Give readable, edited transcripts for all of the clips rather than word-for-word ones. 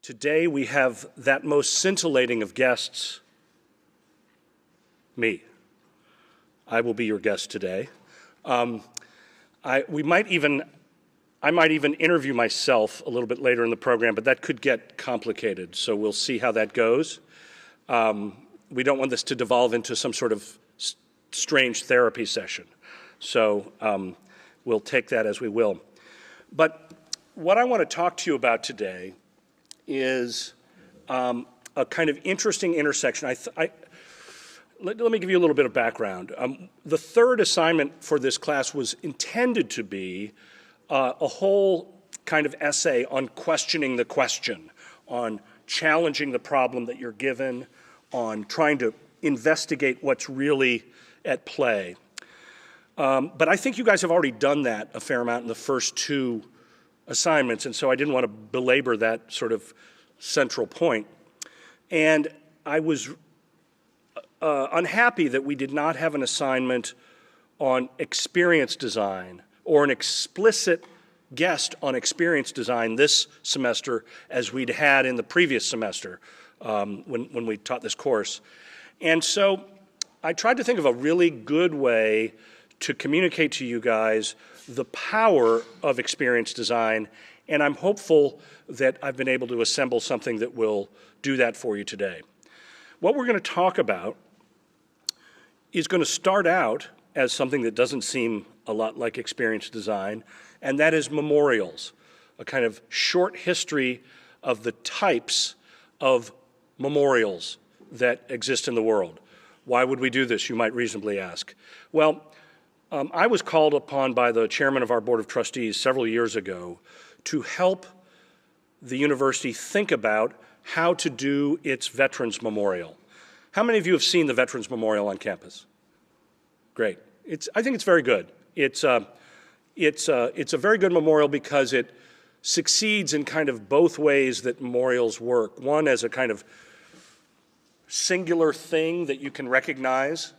Today we have that most scintillating of guests, me. I will be your guest today. I might even interview myself a little bit later in the program, but that could get complicated, so we'll see how that goes. We don't want this to devolve into some sort of strange therapy session, so we'll take that as we will. But what I want to talk to you about today is a kind of interesting intersection. Let me give you a little bit of background. The third assignment for this class was intended to be a whole kind of essay on questioning the question, on challenging the problem that you're given, on trying to investigate what's really at play. But I think you guys have already done that a fair amount in the first two assignments, and so I didn't want to belabor that sort of central point. And I was unhappy that we did not have an assignment on experience design or an explicit guest on experience design this semester as we'd had in the previous semester when we taught this course. And so I tried to think of a really good way to communicate to you guys the power of experience design, and I'm hopeful that I've been able to assemble something that will do that for you today. What we're going to talk about is going to start out as something that doesn't seem a lot like experience design, and that is memorials, a kind of short history of the types of memorials that exist in the world. Why would we do this, you might reasonably ask? Well, I was called upon by the chairman of our Board of Trustees several years ago to help the university think about how to do its Veterans Memorial. How many of you have seen the Veterans Memorial on campus? Great. I think it's very good. It's a very good memorial because it succeeds in kind of both ways that memorials work. One, as a kind of singular thing that you can recognize,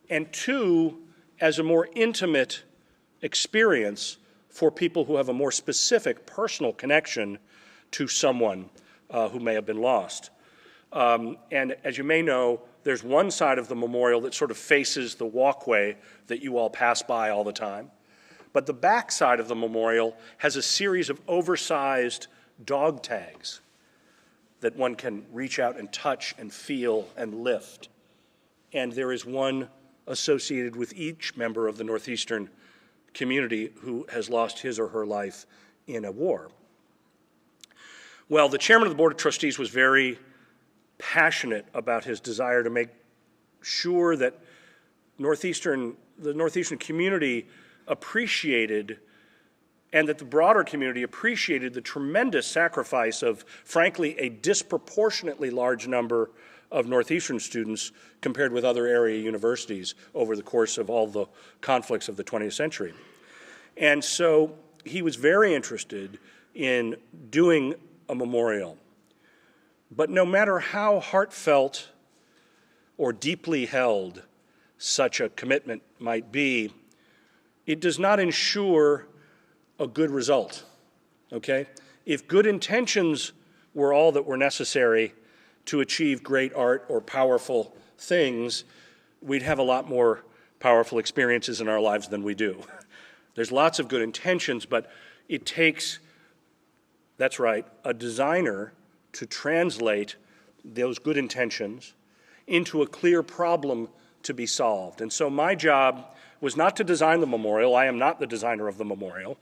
and two, as a more intimate experience for people who have a more specific personal connection to someone who may have been lost. And as you may know, there's one side of the memorial that sort of faces the walkway that you all pass by all the time. But the back side of the memorial has a series of oversized dog tags that one can reach out and touch and feel and lift. And there is one associated with each member of the Northeastern community who has lost his or her life in a war. Well, the chairman of the Board of Trustees was very passionate about his desire to make sure that the Northeastern community appreciated, and that the broader community appreciated, the tremendous sacrifice of, frankly, a disproportionately large number of Northeastern students compared with other area universities over the course of all the conflicts of the 20th century. And so he was very interested in doing a memorial. But no matter how heartfelt or deeply held such a commitment might be, it does not ensure a good result, okay? If good intentions were all that were necessary to achieve great art or powerful things, we'd have a lot more powerful experiences in our lives than we do. There's lots of good intentions, but it takes, that's right, a designer to translate those good intentions into a clear problem to be solved. And so my job was not to design the memorial. I am not the designer of the memorial.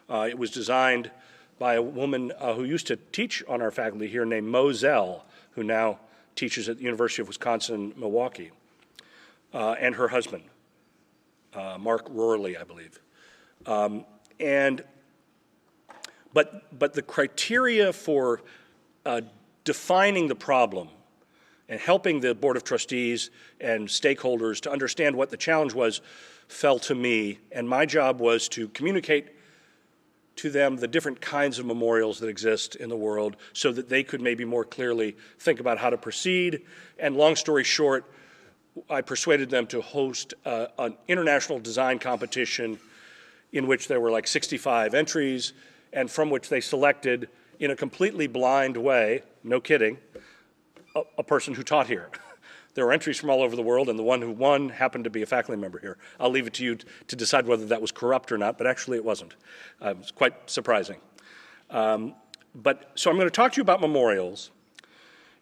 It was designed by a woman who used to teach on our faculty here named Moselle, who now teaches at the University of Wisconsin-Milwaukee, and her husband, Mark Rohrley, I believe. But the criteria for defining the problem and helping the Board of Trustees and stakeholders to understand what the challenge was fell to me, and my job was to communicate to them the different kinds of memorials that exist in the world so that they could maybe more clearly think about how to proceed. And long story short, I persuaded them to host an international design competition in which there were like 65 entries, and from which they selected in a completely blind way, no kidding, a person who taught here. There were entries from all over the world, and the one who won happened to be a faculty member here. I'll leave it to you to decide whether that was corrupt or not, but actually it wasn't. It was quite surprising. So I'm going to talk to you about memorials,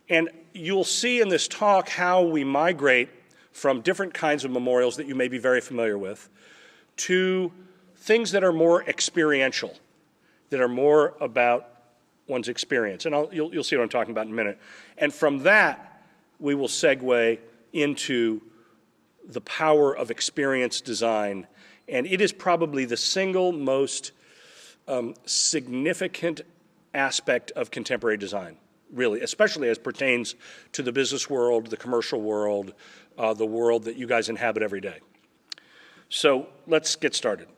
and you'll see in this talk how we migrate from different kinds of memorials that you may be very familiar with to things that are more experiential, that are more about one's experience. And you'll see what I'm talking about in a minute. And from that, we will segue into the power of experience design. And it is probably the single most significant aspect of contemporary design, really, especially as pertains to the business world, the commercial world, the world that you guys inhabit every day. So let's get started.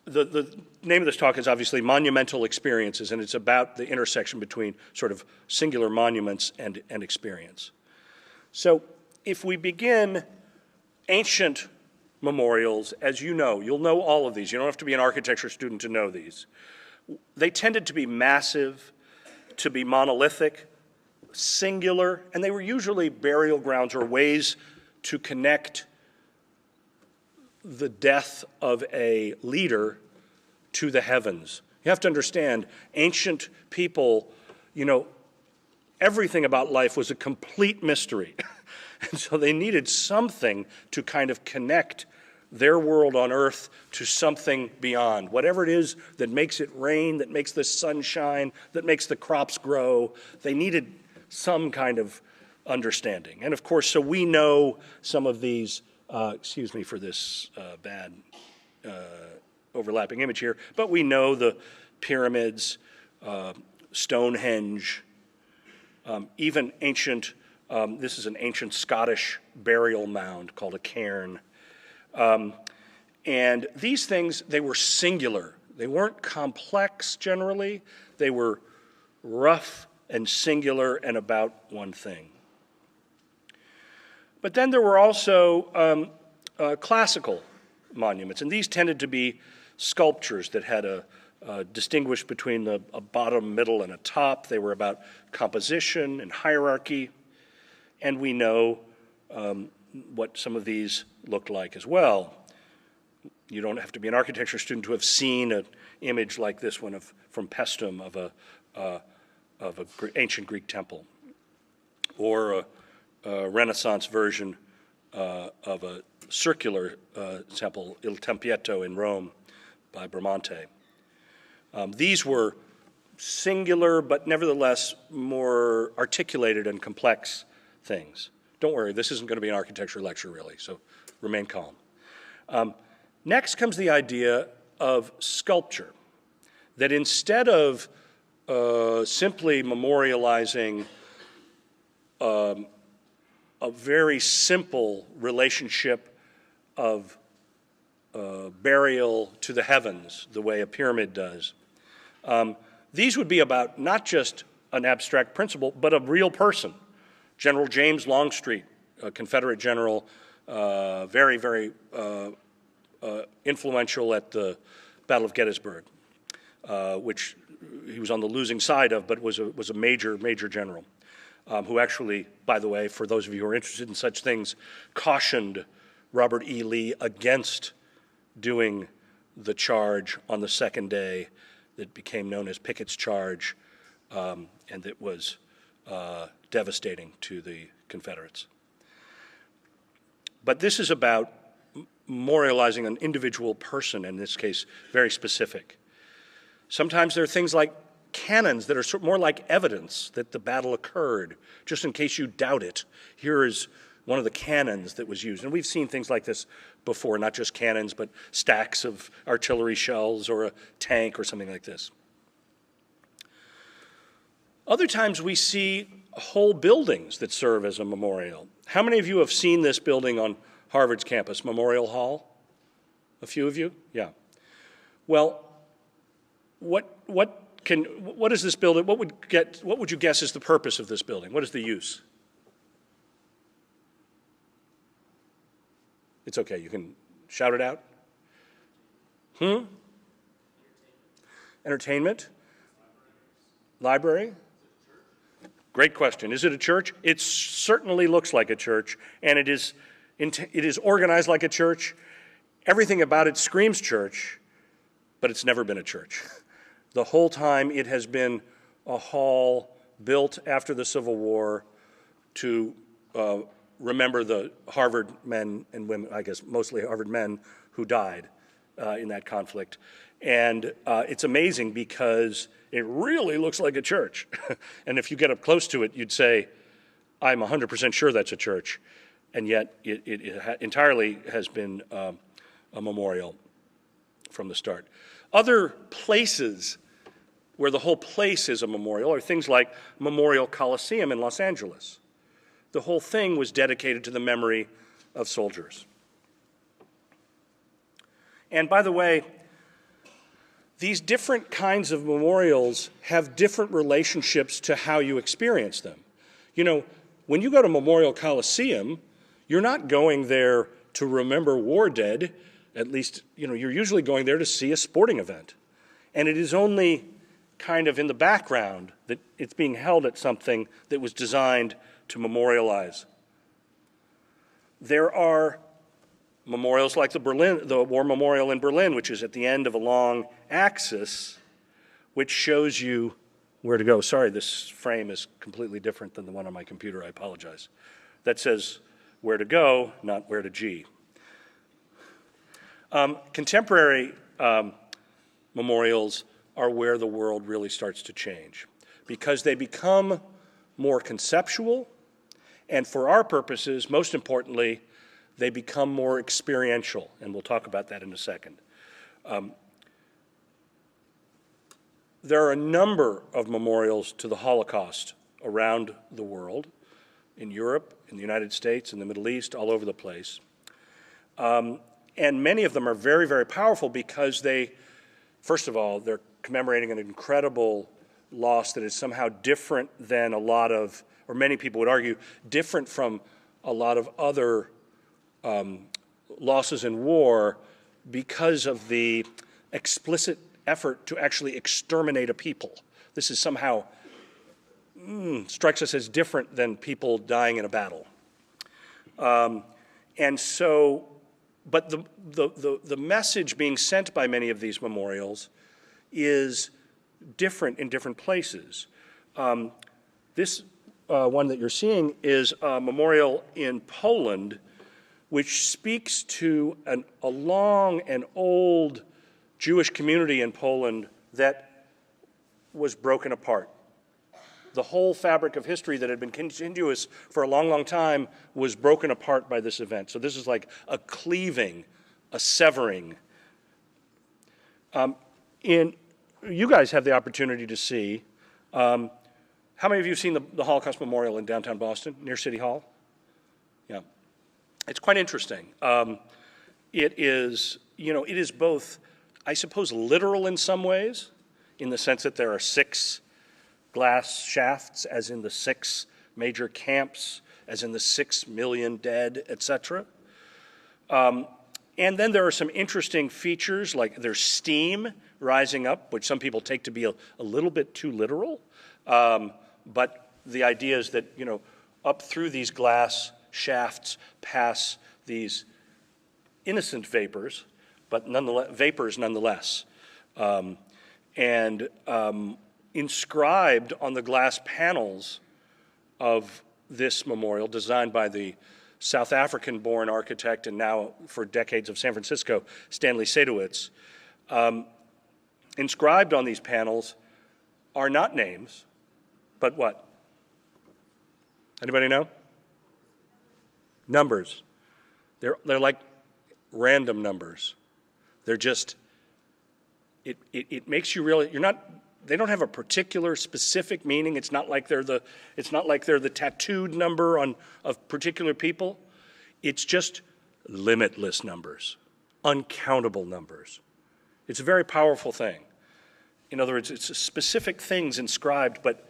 The name of this talk is obviously Monumental Experiences, and it's about the intersection between sort of singular monuments and experience. So if we begin ancient memorials, as you know, you'll know all of these. You don't have to be an architecture student to know these. They tended to be massive, to be monolithic, singular, and they were usually burial grounds or ways to connect the death of a leader to the heavens. You have to understand, ancient people, everything about life was a complete mystery. And so they needed something to kind of connect their world on earth to something beyond. Whatever it is that makes it rain, that makes the sun shine, that makes the crops grow, they needed some kind of understanding. And of course, so we know some of these. Excuse me for this bad overlapping image here, but we know the pyramids, Stonehenge, even ancient, this is an ancient Scottish burial mound called a cairn. And these things, they were singular. They weren't complex generally. They were rough and singular and about one thing. But then there were also classical monuments, and these tended to be sculptures that had distinguished between a bottom, middle, and a top. They were about composition and hierarchy, and we know what some of these looked like as well. You don't have to be an architecture student to have seen an image like this one from Paestum of an ancient Greek temple, or a Renaissance version of a circular temple, Il Tempietto in Rome by Bramante. These were singular, but nevertheless more articulated and complex things. Don't worry, this isn't going to be an architecture lecture really, so remain calm. Next comes the idea of sculpture, that instead of simply memorializing a very simple relationship of burial to the heavens, the way a pyramid does. These would be about not just an abstract principle, but a real person. General James Longstreet, a Confederate general, very, very influential at the Battle of Gettysburg, which he was on the losing side of, but was a major, major general. Who actually, by the way, for those of you who are interested in such things, cautioned Robert E. Lee against doing the charge on the second day that became known as Pickett's Charge, and that was devastating to the Confederates. But this is about memorializing an individual person, in this case, very specific. Sometimes there are things like cannons that are more like evidence that the battle occurred, just in case you doubt it. Here is one of the cannons that was used. And we've seen things like this before, not just cannons, but stacks of artillery shells or a tank or something like this. Other times we see whole buildings that serve as a memorial. How many of you have seen this building on Harvard's campus, Memorial Hall? A few of you? Yeah. Well, what is this building? What would you guess is the purpose of this building? What is the use? It's okay, you can shout it out. Entertainment? Library? Great question. Is it a church? It certainly looks like a church, and it is organized like a church. Everything about it screams church, but it's never been a church. The whole time it has been a hall built after the Civil War to remember the Harvard men and women, I guess mostly Harvard men, who died in that conflict. And it's amazing because it really looks like a church. And if you get up close to it, you'd say, I'm 100% sure that's a church. And yet it entirely has been a memorial from the start. Other places where the whole place is a memorial are things like Memorial Coliseum in Los Angeles. The whole thing was dedicated to the memory of soldiers. And by the way, these different kinds of memorials have different relationships to how you experience them. You know, when you go to Memorial Coliseum, you're not going there to remember war dead. At least, you know, you're usually going there to see a sporting event. And it is only kind of in the background that it's being held at something that was designed to memorialize. There are memorials like the War Memorial in Berlin, which is at the end of a long axis, which shows you where to go. Sorry, this frame is completely different than the one on my computer. I apologize. That says where to go, not where to G. Contemporary memorials are where the world really starts to change because they become more conceptual, and for our purposes, most importantly, they become more experiential, and we'll talk about that in a second. There are a number of memorials to the Holocaust around the world, in Europe, in the United States, in the Middle East, all over the place. And many of them are very, very powerful because they, first of all, they're commemorating an incredible loss that is somehow different than a lot of, or many people would argue, different from a lot of other losses in war because of the explicit effort to actually exterminate a people. This is somehow, strikes us as different than people dying in a battle. And so, but the message being sent by many of these memorials is different in different places. This one that you're seeing is a memorial in Poland, which speaks to a long and old Jewish community in Poland that was broken apart. The whole fabric of history that had been continuous for a long, long time was broken apart by this event. So this is like a cleaving, a severing. You guys have the opportunity to see. How many of you have seen the Holocaust Memorial in downtown Boston, near City Hall? Yeah. It's quite interesting. It is both, I suppose, literal in some ways, in the sense that there are 6 glass shafts, as in the 6 major camps, as in the 6 million dead, etc. And then there are some interesting features, like there's steam rising up, which some people take to be a little bit too literal. But the idea is that, up through these glass shafts pass these innocent vapors, but vapors nonetheless. Inscribed on the glass panels of this memorial, designed by the South African-born architect and now for decades of San Francisco, Stanley Sadowitz, inscribed on these panels are not names, but what? Anybody know? Numbers. They're like random numbers. They're just, it makes you really, they don't have a particular specific meaning. It's not like they're the tattooed number of particular people. It's just limitless numbers, uncountable numbers. It's a very powerful thing. In other words, it's specific things inscribed, but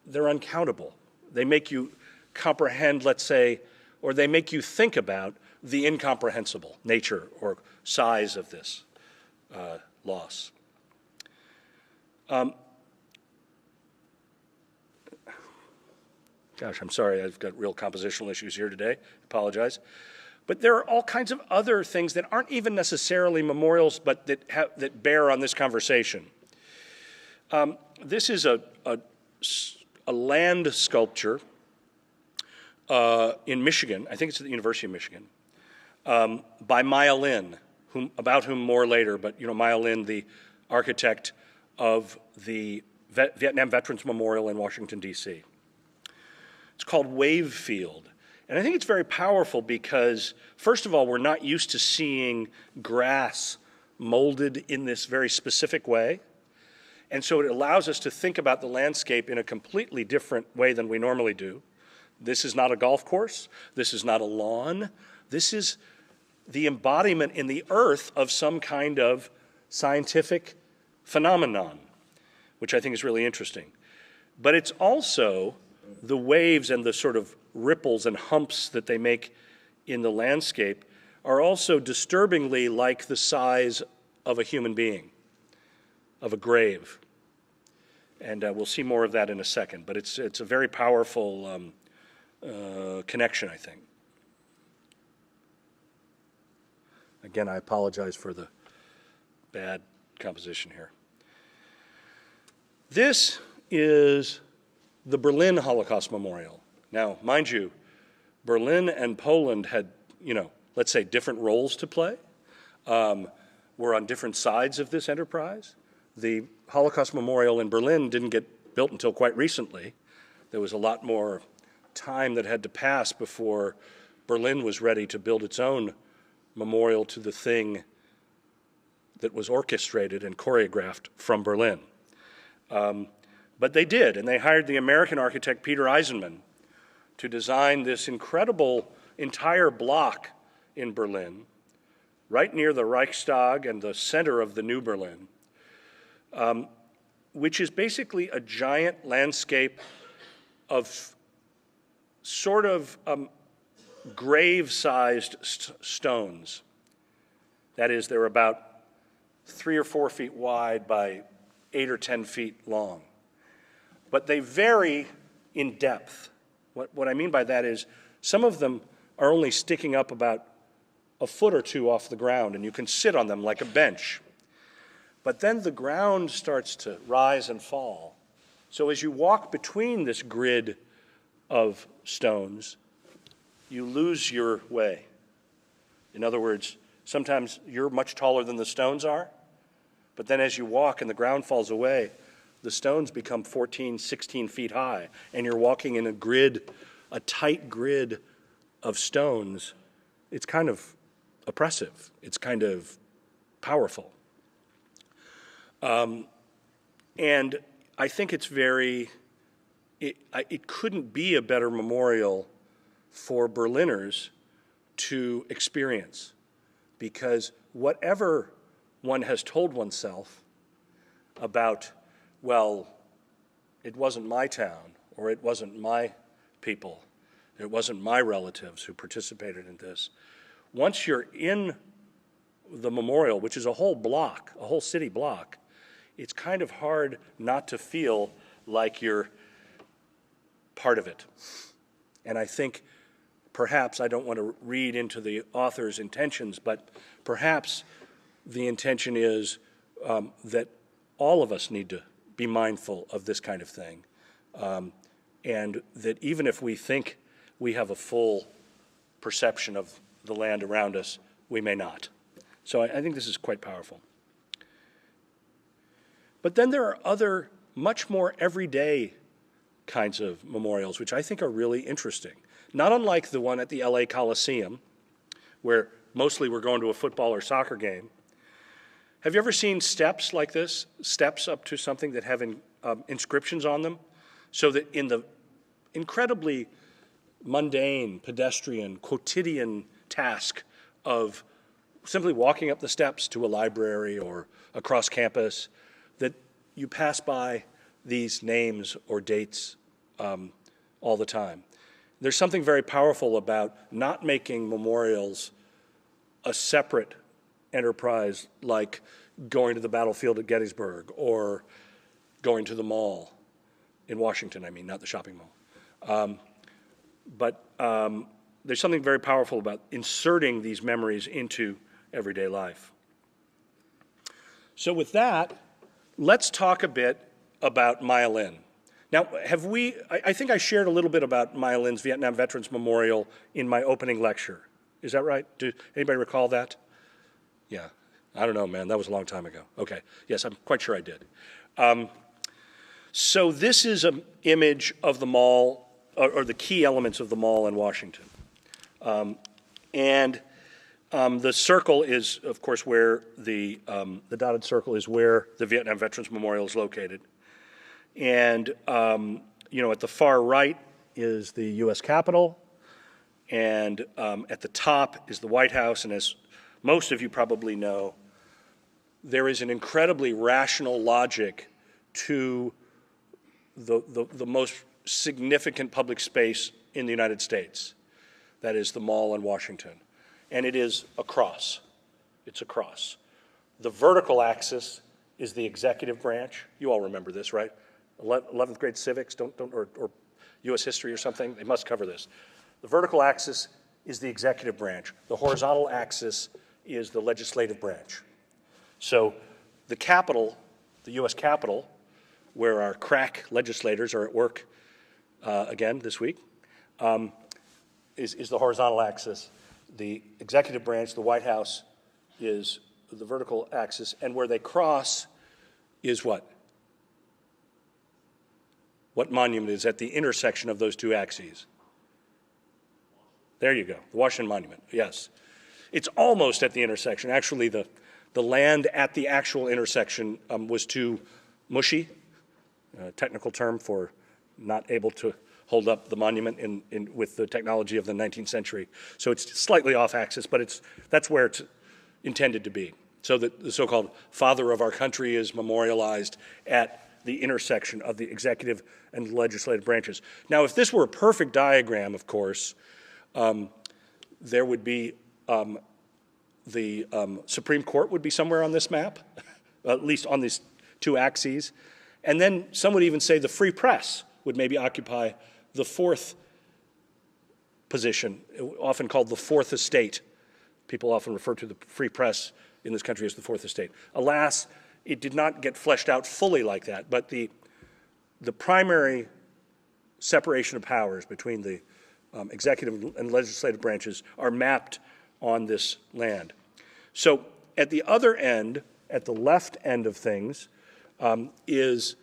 they're uncountable. They make you comprehend, let's say, or they make you think about the incomprehensible nature or size of this loss. Gosh, I'm sorry, I've got real compositional issues here today. Apologize. But there are all kinds of other things that aren't even necessarily memorials, but that bear on this conversation. This is a land sculpture in Michigan. I think it's at the University of Michigan, by Maya Lin, about whom more later. But Maya Lin, the architect of the Vietnam Veterans Memorial in Washington, D.C. It's called Wave Field. And I think it's very powerful because, first of all, we're not used to seeing grass molded in this very specific way. And so it allows us to think about the landscape in a completely different way than we normally do. This is not a golf course. This is not a lawn. This is the embodiment in the earth of some kind of scientific phenomenon, which I think is really interesting. But it's also the waves and the sort of ripples and humps that they make in the landscape are also disturbingly like the size of a human being, of a grave. And we'll see more of that in a second, but it's a very powerful connection, I think. Again, I apologize for the bad composition here. This is the Berlin Holocaust Memorial. Now, mind you, Berlin and Poland had, let's say different roles to play. We're on different sides of this enterprise. The Holocaust Memorial in Berlin didn't get built until quite recently. There was a lot more time that had to pass before Berlin was ready to build its own memorial to the thing that was orchestrated and choreographed from Berlin. But they did, and they hired the American architect Peter Eisenman to design this incredible entire block in Berlin, right near the Reichstag and the center of the New Berlin, which is basically a giant landscape of sort of grave-sized stones. That is, they're about 3 or 4 feet wide by 8 or 10 feet long. But they vary in depth. What I mean by that is some of them are only sticking up about a foot or two off the ground, and you can sit on them like a bench. But then the ground starts to rise and fall. So as you walk between this grid of stones, you lose your way. In other words, sometimes you're much taller than the stones are, but then as you walk and the ground falls away, the stones become 14, 16 feet high, and you're walking in a tight grid of stones. It's kind of oppressive. It's kind of powerful. And I think it couldn't be a better memorial for Berliners to experience, because whatever one has told oneself about, well, it wasn't my town, or it wasn't my people, it wasn't my relatives who participated in this. Once you're in the memorial, which is a whole block, a whole city block, it's kind of hard not to feel like you're part of it. And I think perhaps, I don't want to read into the author's intentions, but perhaps the intention is that all of us need to be mindful of this kind of thing. And that even if we think we have a full perception of the land around us, we may not. So I think this is quite powerful. But then there are other, much more everyday kinds of memorials, which I think are really interesting. Not unlike the one at the LA Coliseum, where mostly we're going to a football or soccer game. Have you ever seen steps like this, steps up to something that have inscriptions on them, so that in the incredibly mundane, pedestrian, quotidian task of simply walking up the steps to a library or across campus, that you pass by these names or dates all the time? There's something very powerful about not making memorials a separate enterprise, like going to the battlefield at Gettysburg or going to the mall in Washington, I mean, not the shopping mall. But there's something very powerful about inserting these memories into everyday life. So with that, let's talk a bit about Maya Lin. Now, I think I shared a little bit about Maya Lin's Vietnam Veterans Memorial in my opening lecture. Is that right? Anybody recall that? Yeah. I don't know, man. That was a long time ago. Okay. Yes, I'm quite sure I did. So this is an image of the mall, or the key elements of the mall in Washington. The circle is, of course, where the dotted circle is where the Vietnam Veterans Memorial is located. And, at the far right is the U.S. Capitol, and at the top is the White House. And as most of you probably know, there is an incredibly rational logic to the most significant public space in the United States. That is the mall in Washington. And it is a cross. It's a cross. The vertical axis is the executive branch. You all remember this, right? 11th grade civics, or U.S. history or something, they must cover this. The vertical axis is the executive branch. The horizontal axis is the legislative branch. So the Capitol, the U.S. Capitol, where our crack legislators are at work again this week, is the horizontal axis. The executive branch, the White House, is the vertical axis, and where they cross is what? What monument is at the intersection of those two axes? There you go, the Washington Monument, yes. It's almost at the intersection. Actually, the land at the actual intersection was too mushy, a technical term for not able to hold up the monument with the technology of the 19th century. So it's slightly off axis, but that's where it's intended to be. So that the so-called father of our country is memorialized at the intersection of the executive and legislative branches. Now, if this were a perfect diagram, of course, there would be the Supreme Court would be somewhere on this map, at least on these two axes. And then some would even say the free press would maybe occupy the fourth position, often called the fourth estate. People often refer to the free press in this country as the fourth estate. Alas, it did not get fleshed out fully like that, but the primary separation of powers between the executive and legislative branches are mapped on this land. So at the other end, at the left end of things, is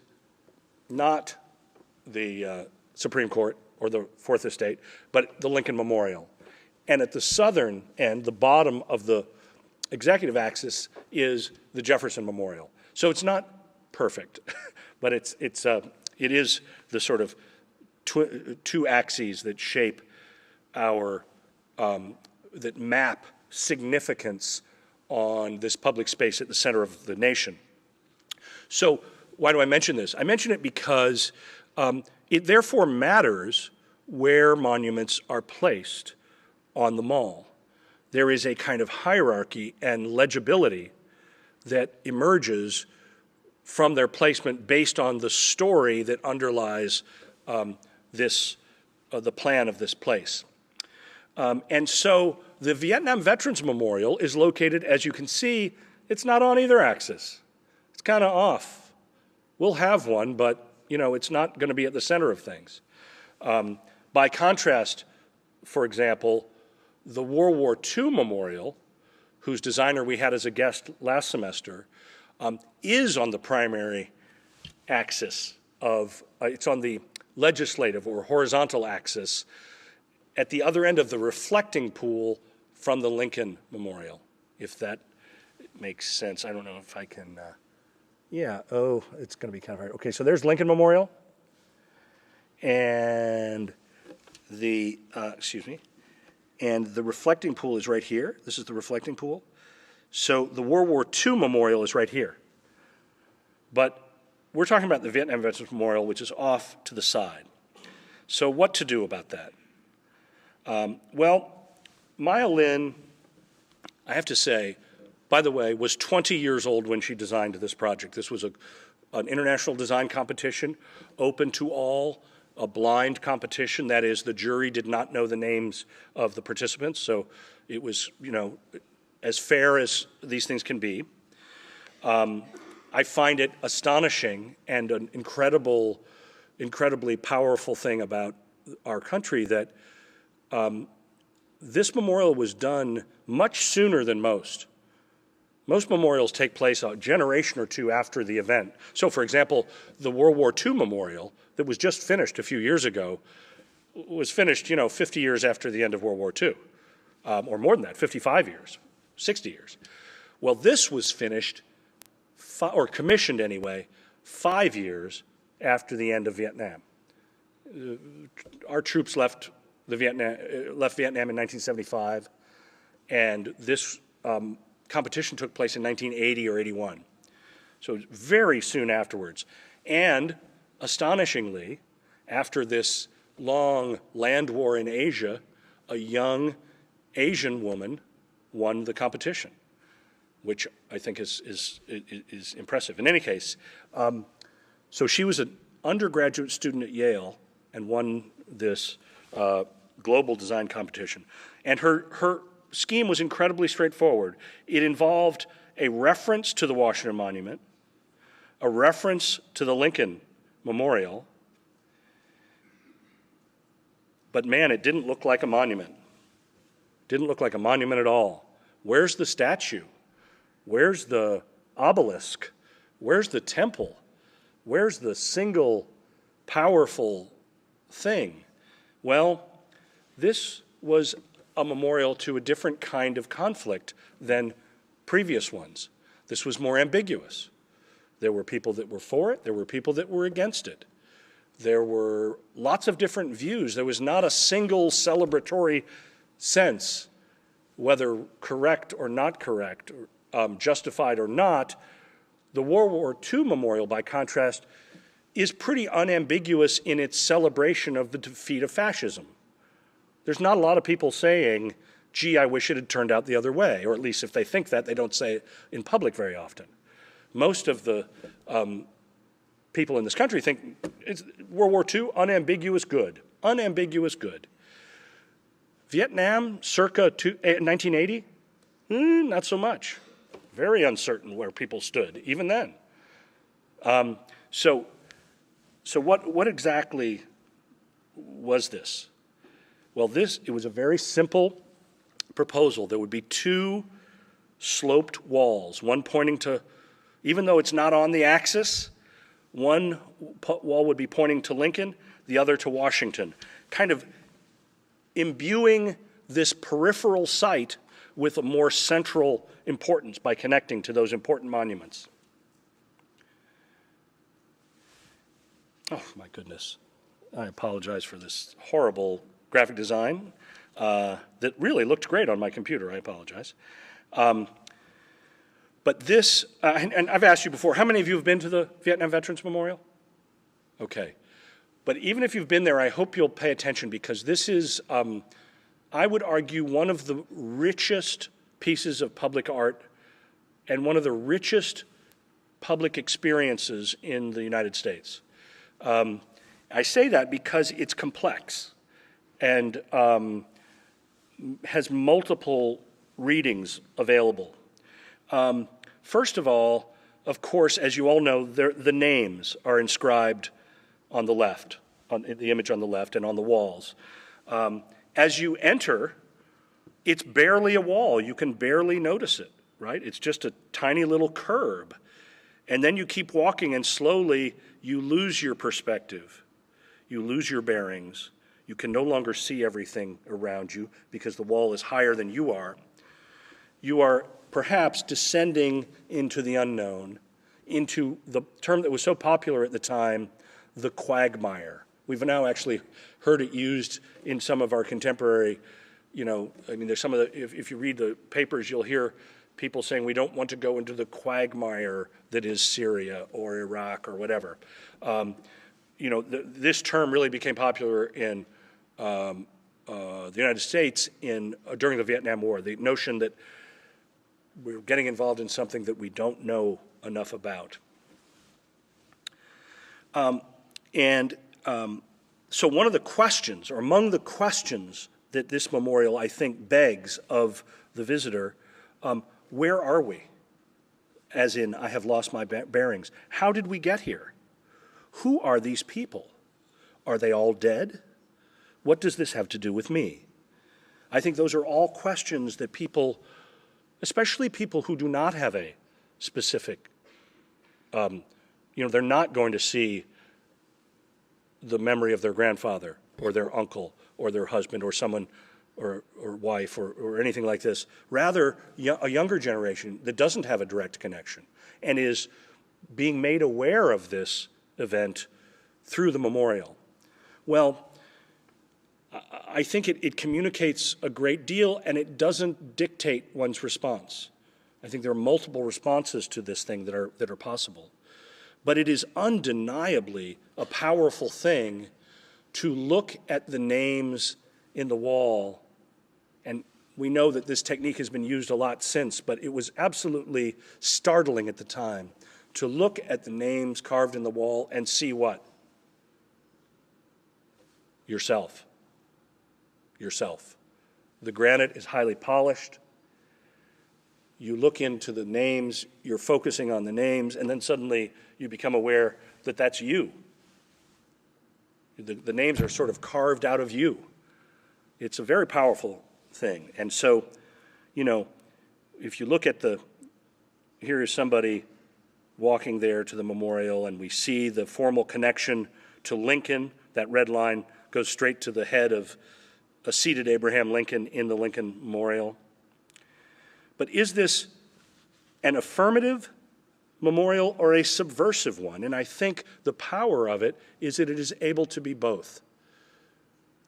not the Supreme Court or the Fourth Estate, but the Lincoln Memorial. And at the southern end, the bottom of the executive axis, is the Jefferson Memorial. So it's not perfect, but it is the sort of two axes that shape our, that map significance on this public space at the center of the nation. So why do I mention this? I mention it because it therefore matters where monuments are placed on the mall. There is a kind of hierarchy and legibility that emerges from their placement based on the story that underlies the plan of this place. And so the Vietnam Veterans Memorial is located, as you can see, it's not on either axis. It's kind of off. We'll have one, but it's not going to be at the center of things. By contrast, for example, the World War II Memorial, whose designer we had as a guest last semester, is on the primary axis it's on the legislative or horizontal axis at the other end of the reflecting pool from the Lincoln Memorial, if that makes sense. I don't know if I can, it's gonna be kind of hard. Okay, so there's Lincoln Memorial, and and the reflecting pool is right here. This is the reflecting pool. So the World War II Memorial is right here. But we're talking about the Vietnam Veterans Memorial, which is off to the side. So what to do about that? Well, Maya Lin, I have to say, by the way, was 20 years old when she designed this project. This was an international design competition, open to all, a blind competition. That is, the jury did not know the names of the participants, so it was, as fair as these things can be. I find it astonishing and an incredibly powerful thing about our country that this memorial was done much sooner than most. Most memorials take place a generation or two after the event. So, for example, the World War II memorial that was just finished a few years ago was finished, 50 years after the end of World War II, or more than that, 55 years, 60 years. Well, this was finished, or commissioned anyway, 5 years after the end of Vietnam. Our troops left Vietnam in 1975, and this competition took place in 1980 or 81. So very soon afterwards. And astonishingly, after this long land war in Asia, a young Asian woman won the competition, which I think is impressive. In any case, so she was an undergraduate student at Yale and won this global design competition. And her scheme was incredibly straightforward. It involved a reference to the Washington Monument, a reference to the Lincoln Memorial, but man, it didn't look like a monument. Didn't look like a monument at all. Where's the statue? Where's the obelisk? Where's the temple? Where's the single powerful thing? Well, this was a memorial to a different kind of conflict than previous ones. This was more ambiguous. There were people that were for it. There were people that were against it. There were lots of different views. There was not a single celebratory sense, whether correct or not correct, justified or not. The World War II memorial, by contrast, is pretty unambiguous in its celebration of the defeat of fascism. There's not a lot of people saying, gee, I wish it had turned out the other way, or at least if they think that, they don't say it in public very often. Most of the people in this country think it's World War II, unambiguous good, unambiguous good. Vietnam, circa 1980, not so much. Very uncertain where people stood, even then. So what exactly was this? Well, it was a very simple proposal. There would be two sloped walls, one pointing to, even though it's not on the axis, one wall would be pointing to Lincoln, the other to Washington, kind of imbuing this peripheral site with a more central importance by connecting to those important monuments. Oh, my goodness. I apologize for this horrible graphic design that really looked great on my computer. I apologize. But this, and I've asked you before, how many of you have been to the Vietnam Veterans Memorial? Okay. But even if you've been there, I hope you'll pay attention, because this is, I would argue, one of the richest pieces of public art and one of the richest public experiences in the United States. I say that because it's complex and has multiple readings available. First of all, of course, as you all know, the names are inscribed on the left, on the image on the left and on the walls. As you enter, it's barely a wall. You can barely notice it, right? It's just a tiny little curb. And then you keep walking, and slowly you lose your perspective. You lose your bearings. You can no longer see everything around you because the wall is higher than you are. You are perhaps descending into the unknown, into the term that was so popular at the time, the quagmire. We've now actually heard it used in some of our contemporary, there's some of the, if you read the papers, you'll hear people saying we don't want to go into the quagmire that is Syria or Iraq or whatever. This term really became popular in the United States during the Vietnam War, the notion that we're getting involved in something that we don't know enough about. So one of the questions, or among the questions that this memorial, I think, begs of the visitor, where are we? As in, I have lost my bearings. How did we get here? Who are these people? Are they all dead? What does this have to do with me? I think those are all questions that people, especially people who do not have a specific, they're not going to see the memory of their grandfather or their uncle or their husband or someone or wife or anything like this. Rather, a younger generation that doesn't have a direct connection and is being made aware of this event through the memorial. Well, I think it communicates a great deal, and it doesn't dictate one's response. I think there are multiple responses to this thing that are possible. But it is undeniably a powerful thing to look at the names in the wall, and we know that this technique has been used a lot since, but it was absolutely startling at the time to look at the names carved in the wall and see what? Yourself. Yourself. The granite is highly polished. You look into the names, you're focusing on the names, and then suddenly you become aware that that's you. The names are sort of carved out of you. It's a very powerful thing. And so, if you look at here is somebody walking there to the memorial, and we see the formal connection to Lincoln. That red line goes straight to the head of a seated Abraham Lincoln in the Lincoln Memorial. But is this an affirmative memorial or a subversive one? And I think the power of it is that it is able to be both.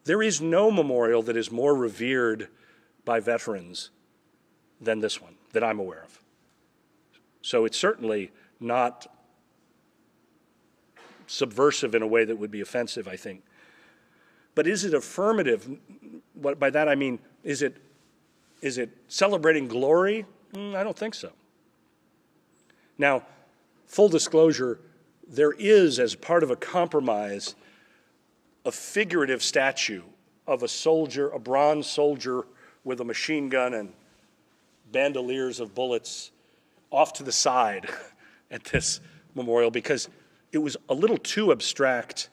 There is no memorial that is more revered by veterans than this one that I'm aware of. So it's certainly not subversive in a way that would be offensive, I think. But is it affirmative? By that I mean, is it celebrating glory? I don't think so. Now, full disclosure, there is, as part of a compromise, a figurative statue of a soldier, a bronze soldier with a machine gun and bandoliers of bullets off to the side at this memorial because it was a little too abstract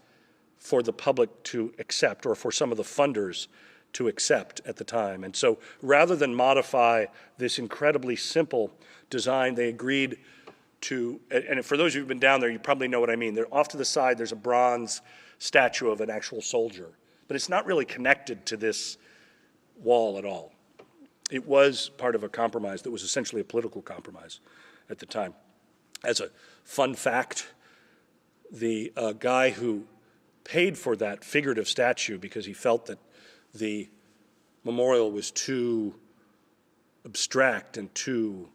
for the public to accept, or for some of the funders to accept at the time. And so rather than modify this incredibly simple design, they agreed to, and for those of you who've been down there, you probably know what I mean. They're off to the side, there's a bronze statue of an actual soldier, but it's not really connected to this wall at all. It was part of a compromise that was essentially a political compromise at the time. As a fun fact, the guy who paid for that figurative statue because he felt that the memorial was too abstract and too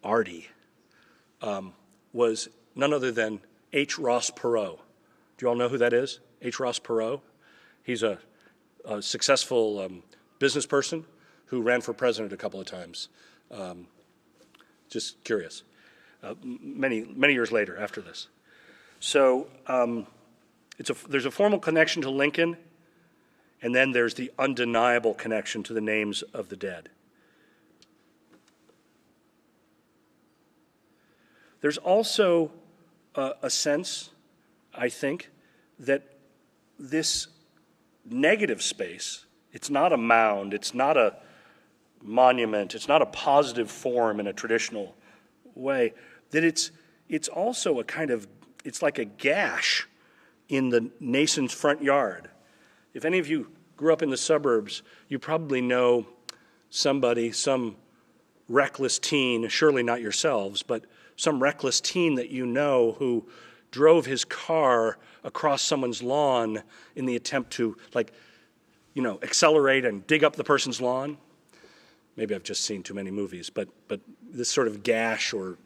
arty, was none other than H. Ross Perot. Do you all know who that is? H. Ross Perot? He's a successful business person who ran for president a couple of times. Just curious. Many years later after this. So there's a formal connection to Lincoln, and then there's the undeniable connection to the names of the dead. There's also a sense, I think, that this negative space, it's not a mound, it's not a monument, it's not a positive form in a traditional way, that it's also a kind of, it's like a gash in the nason's front yard. If any of you grew up in the suburbs, you probably know somebody, some reckless teen, surely not yourselves, but some reckless teen that you know who drove his car across someone's lawn in the attempt to, accelerate and dig up the person's lawn. Maybe I've just seen too many movies, but this sort of gash or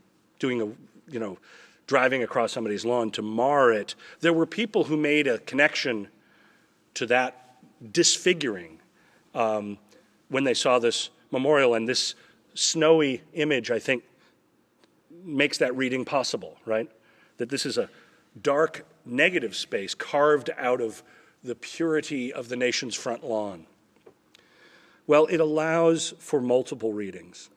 driving across somebody's lawn to mar it. There were people who made a connection to that disfiguring when they saw this memorial, and this snowy image, I think, makes that reading possible, right? That this is dark negative space carved out of the purity of the nation's front lawn? Well, it allows for multiple readings.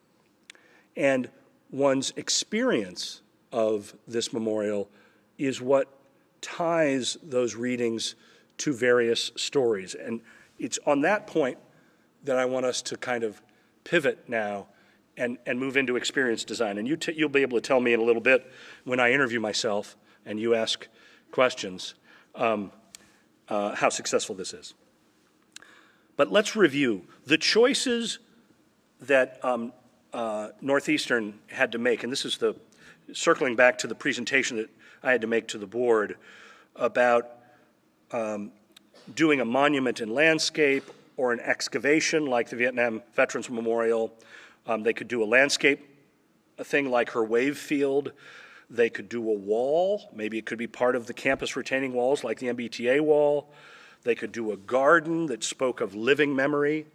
And one's experience of this memorial is what ties those readings to various stories. And it's on that point that I want us to kind of pivot now and move into experience design. And you'll be able to tell me in a little bit when I interview myself and you ask questions how successful this is. But let's review. The choices that Northeastern had to make, and this is circling back to the presentation that I had to make to the board about doing a monument in landscape or an excavation like the Vietnam Veterans Memorial. They could do a landscape, a thing like her wave field. They could do a wall. Maybe it could be part of the campus retaining walls like the MBTA wall. They could do a garden that spoke of living memory.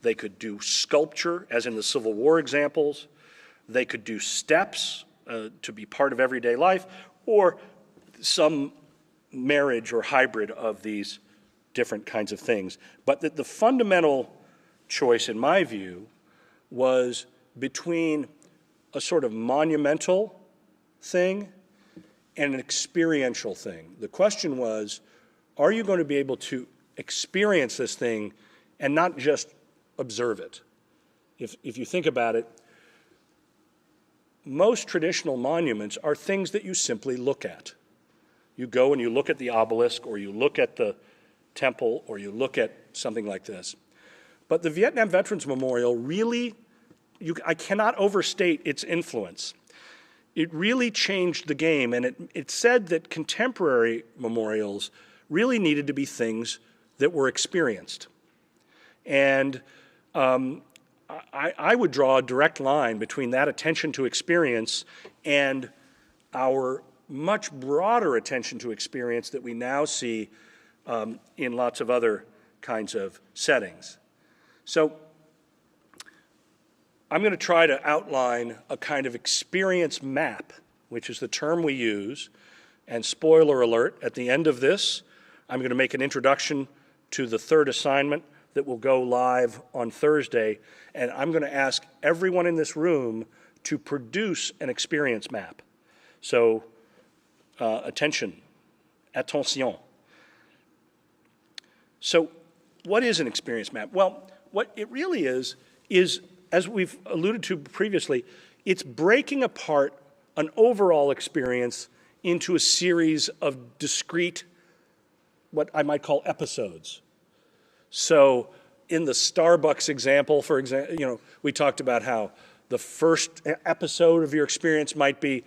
They could do sculpture, as in the Civil War examples. They could do steps to be part of everyday life, or some marriage or hybrid of these different kinds of things. But the fundamental choice, in my view, was between a sort of monumental thing and an experiential thing. The question was, are you going to be able to experience this thing and not just observe it? If you think about it, most traditional monuments are things that you simply look at. You go and you look at the obelisk, or you look at the temple, or you look at something like this. But the Vietnam Veterans Memorial really, I cannot overstate its influence. It really changed the game, and it said that contemporary memorials really needed to be things that were experienced. And I would draw a direct line between that attention to experience and our much broader attention to experience that we now see in lots of other kinds of settings. So I'm going to try to outline a kind of experience map, which is the term we use. And spoiler alert, at the end of this, I'm going to make an introduction to the third assignment that will go live on Thursday. And I'm going to ask everyone in this room to produce an experience map. So attention. So what is an experience map? Well, what it really is, as we've alluded to previously, it's breaking apart an overall experience into a series of discrete, what I might call episodes. So in the Starbucks example, for example, we talked about how the first episode of your experience might be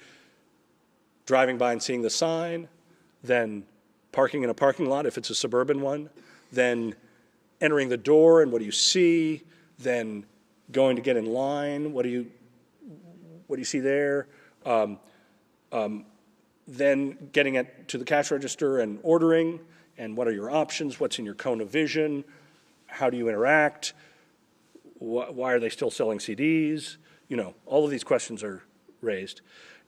driving by and seeing the sign, then parking in a parking lot if it's a suburban one, then entering the door and what do you see, then going to get in line, what do you see there, then getting to the cash register and ordering, and what are your options, what's in your cone of vision, how do you interact, why are they still selling CDs, all of these questions are raised.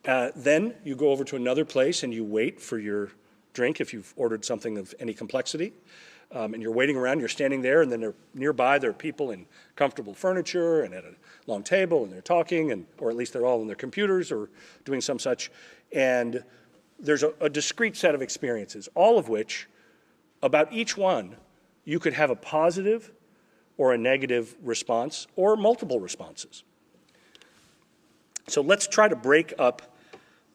Then you go over to another place and you wait for your drink if you've ordered something of any complexity. And you're waiting around, you're standing there, and then nearby there are people in comfortable furniture and at a long table, and they're talking, or at least they're all on their computers or doing some such. And there's a discrete set of experiences, all of which, about each one, you could have a positive or a negative response or multiple responses. So let's try to break up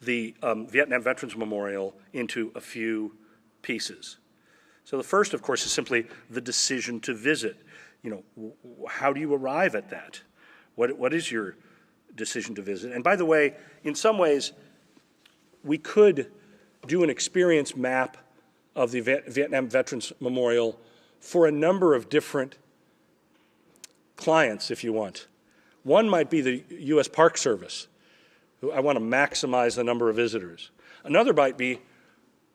the Vietnam Veterans Memorial into a few pieces. So the first, of course, is simply the decision to visit. How do you arrive at that? What is your decision to visit? And by the way, in some ways, we could do an experience map of the Vietnam Veterans Memorial for a number of different clients, if you want. One might be the U.S. Park Service. I want to maximize the number of visitors. Another might be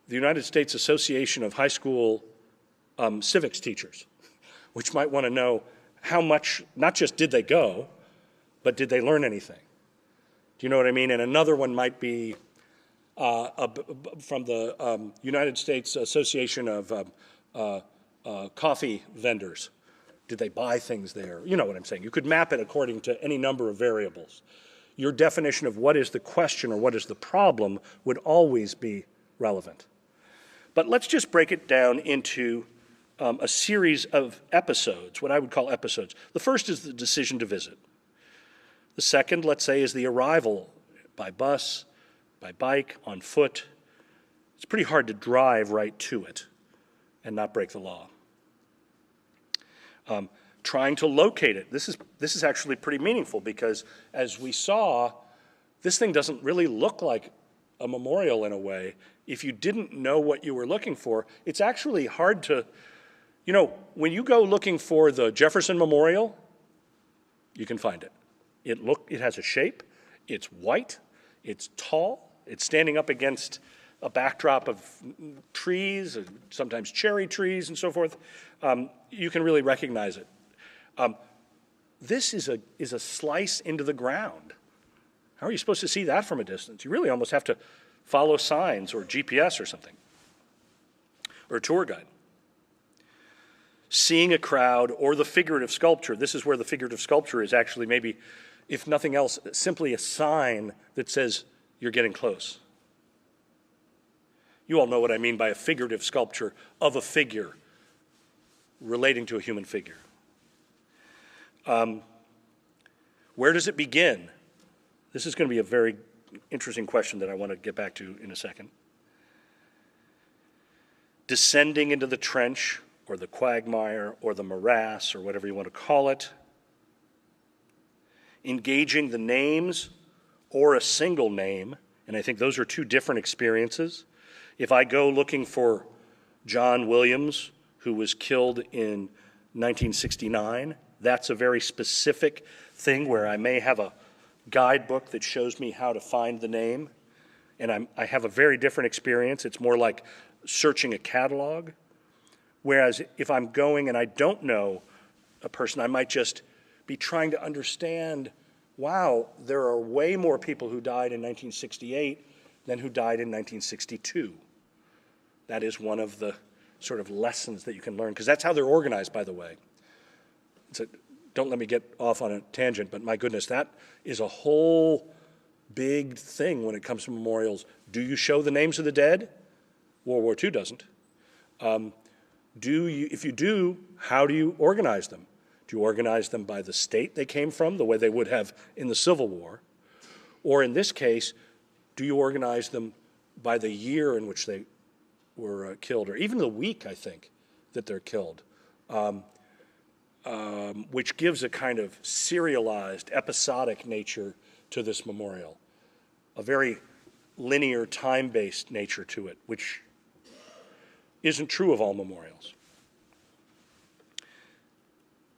the United States Association of High School Civics Teachers, which might want to know how much, not just did they go, but did they learn anything? Do you know what I mean? And another one might be from the United States Association of Coffee Vendors. Did they buy things there? You know what I'm saying. You could map it according to any number of variables. Your definition of what is the question or what is the problem would always be relevant. But let's just break it down into a series of episodes, what I would call episodes. The first is the decision to visit. The second, let's say, is the arrival by bus, by bike, on foot. It's pretty hard to drive right to it and not break the law. Trying to locate it. This is actually pretty meaningful because, as we saw, this thing doesn't really look like a memorial in a way. If you didn't know what you were looking for, it's actually hard to, you know, when you go looking for the Jefferson Memorial, you can find it. It has a shape, it's white, it's tall, it's standing up against a backdrop of trees, sometimes cherry trees and so forth. You can really recognize it. This is a slice into the ground. How are you supposed to see that from a distance? You really almost have to follow signs or GPS or something, or a tour guide. Seeing a crowd or the figurative sculpture. This is where the figurative sculpture is actually maybe, if nothing else, simply a sign that says you're getting close. You all know what I mean by a figurative sculpture of a figure relating to a human figure. Where does it begin? This is going to be a very interesting question that I want to get back to in a second. Descending into the trench or the quagmire or the morass or whatever you want to call it. Engaging the names or a single name, and I think those are two different experiences. If I go looking for John Williams, who was killed in 1969, that's a very specific thing where I may have a guidebook that shows me how to find the name, and I have a very different experience. It's more like searching a catalog. Whereas if I'm going and I don't know a person, I might just be trying to understand, wow, there are way more people who died in 1968 than who died in 1962. That is one of the sort of lessons that you can learn, because that's how they're organized, by the way. Don't let me get off on a tangent, but my goodness, that is a whole big thing when it comes to memorials. Do you show the names of the dead? World War II doesn't. If you do, how do you organize them? Do you organize them by the state they came from, the way they would have in the Civil War? Or in this case, do you organize them by the year in which they were killed, or even the week, I think, that they're killed, which gives a kind of serialized, episodic nature to this memorial, a very linear, time-based nature to it, which isn't true of all memorials.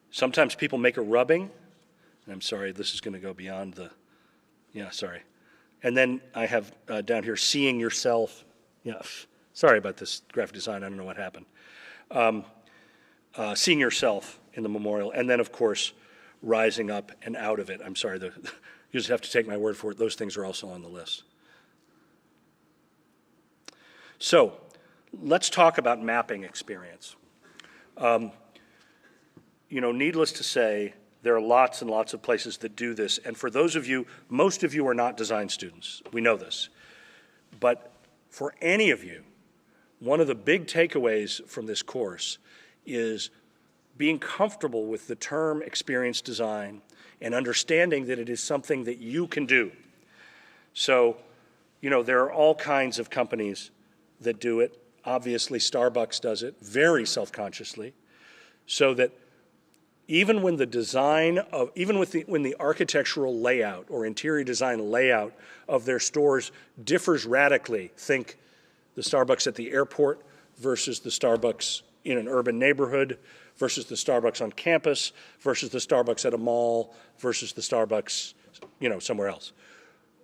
Sometimes people make a rubbing, and I'm sorry, this is going to go beyond the, sorry. And then I have down here, seeing yourself. Sorry about this graphic design, I don't know what happened. Seeing yourself in the memorial, and then, of course, rising up and out of it. I'm sorry, you just have to take my word for it. Those things are also on the list. So, let's talk about mapping experience. Needless to say, there are lots and lots of places that do this. And for those of you, most of you are not design students. We know this. But for any of you, one of the big takeaways from this course is being comfortable with the term experience design and understanding that it is something that you can do. So, there are all kinds of companies that do it. Obviously, Starbucks does it very self-consciously, so that even when when the architectural layout or interior design layout of their stores differs radically, think the Starbucks at the airport versus the Starbucks in an urban neighborhood versus the Starbucks on campus versus the Starbucks at a mall versus the Starbucks, somewhere else.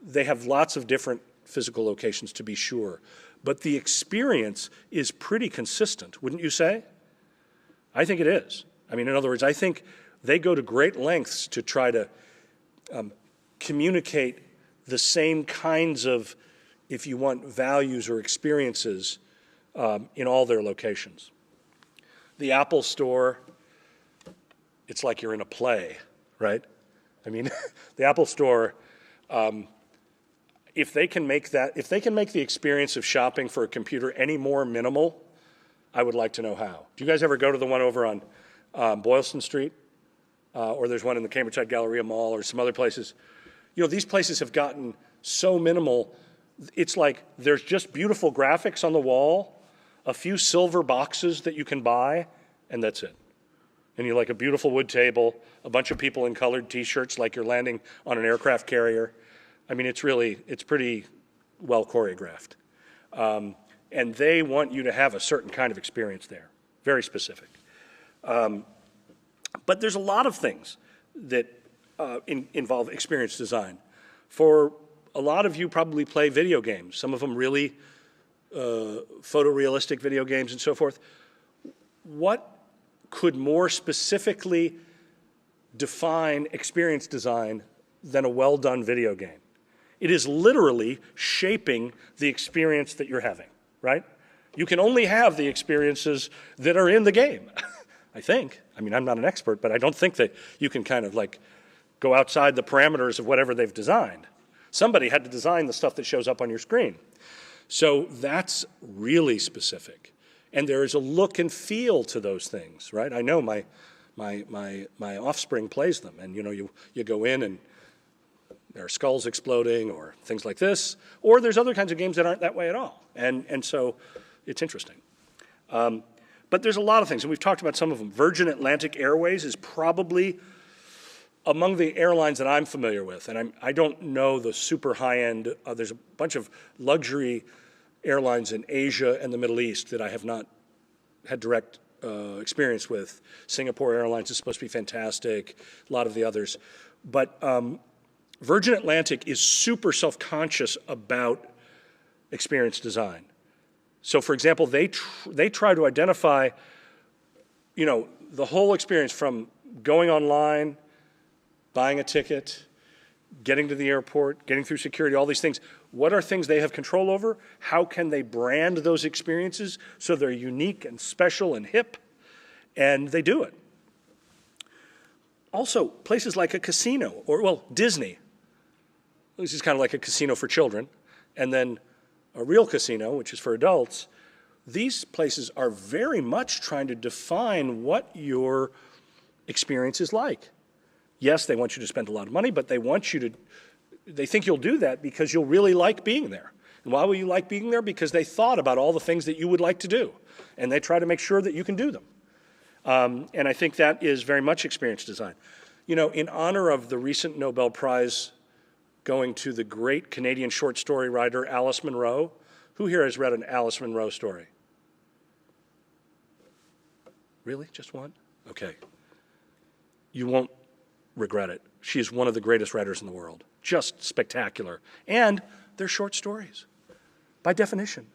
They have lots of different physical locations, to be sure, but the experience is pretty consistent, wouldn't you say? I think it is. In other words, I think they go to great lengths to try to communicate the same kinds of if you want values or experiences in all their locations. The Apple Store, it's like you're in a play, right? I mean, the Apple Store, if they can make the experience of shopping for a computer any more minimal, I would like to know how. Do you guys ever go to the one over on Boylston Street? Or there's one in the Cambridgeside Galleria Mall or some other places. You know, these places have gotten so minimal. It's like there's just beautiful graphics on the wall, a few silver boxes that you can buy, and that's it. And you like a beautiful wood table, a bunch of people in colored t-shirts like you're landing on an aircraft carrier. I mean, it's pretty well choreographed. And they want you to have a certain kind of experience there, very specific. But there's a lot of things that involve experience design. For a lot of you probably play video games, some of them really photorealistic video games and so forth. What could more specifically define experience design than a well-done video game? It is literally shaping the experience that you're having, right? You can only have the experiences that are in the game, I think. I mean, I'm not an expert, but I don't think that you can kind of like go outside the parameters of whatever they've designed. Somebody had to design the stuff that shows up on your screen. So that's really specific. And there is a look and feel to those things, right? I know my offspring plays them, and you know, you go in and there are skulls exploding or things like this, or there's other kinds of games that aren't that way at all. And so it's interesting. But there's a lot of things, and we've talked about some of them. Virgin Atlantic Airways is probably among the airlines that I'm familiar with, and I don't know the super high-end. There's a bunch of luxury airlines in Asia and the Middle East that I have not had direct experience with. Singapore Airlines is supposed to be fantastic, a lot of the others. But Virgin Atlantic is super self-conscious about experience design. So, for example, they try to identify, you know, the whole experience from going online, buying a ticket, getting to the airport, getting through security, all these things. What are things they have control over? How can they brand those experiences so they're unique and special and hip? And they do it. Also, places like a casino, or, well, Disney. This is kind of like a casino for children. And then a real casino, which is for adults. These places are very much trying to define what your experience is like. Yes, they want you to spend a lot of money, but they think you'll do that because you'll really like being there. And why will you like being there? Because they thought about all the things that you would like to do. And they try to make sure that you can do them. And I think that is very much experience design. You know, in honor of the recent Nobel Prize going to the great Canadian short story writer Alice Munro. Who here has read an Alice Munro story? Really? Just one? Okay. You won't regret it. She is one of the greatest writers in the world. Just spectacular. And they're short stories, by definition.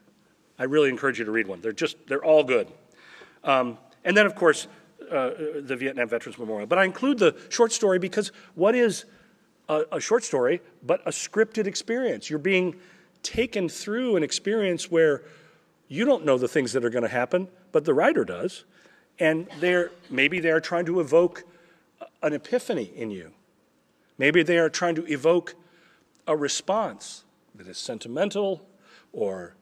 I really encourage you to read one. They're all good. And then, of course, the Vietnam Veterans Memorial. But I include the short story because what is a short story but a scripted experience? You're being taken through an experience where you don't know the things that are going to happen, but the writer does. And maybe they're trying to evoke an epiphany in you. Maybe they are trying to evoke a response that is sentimental or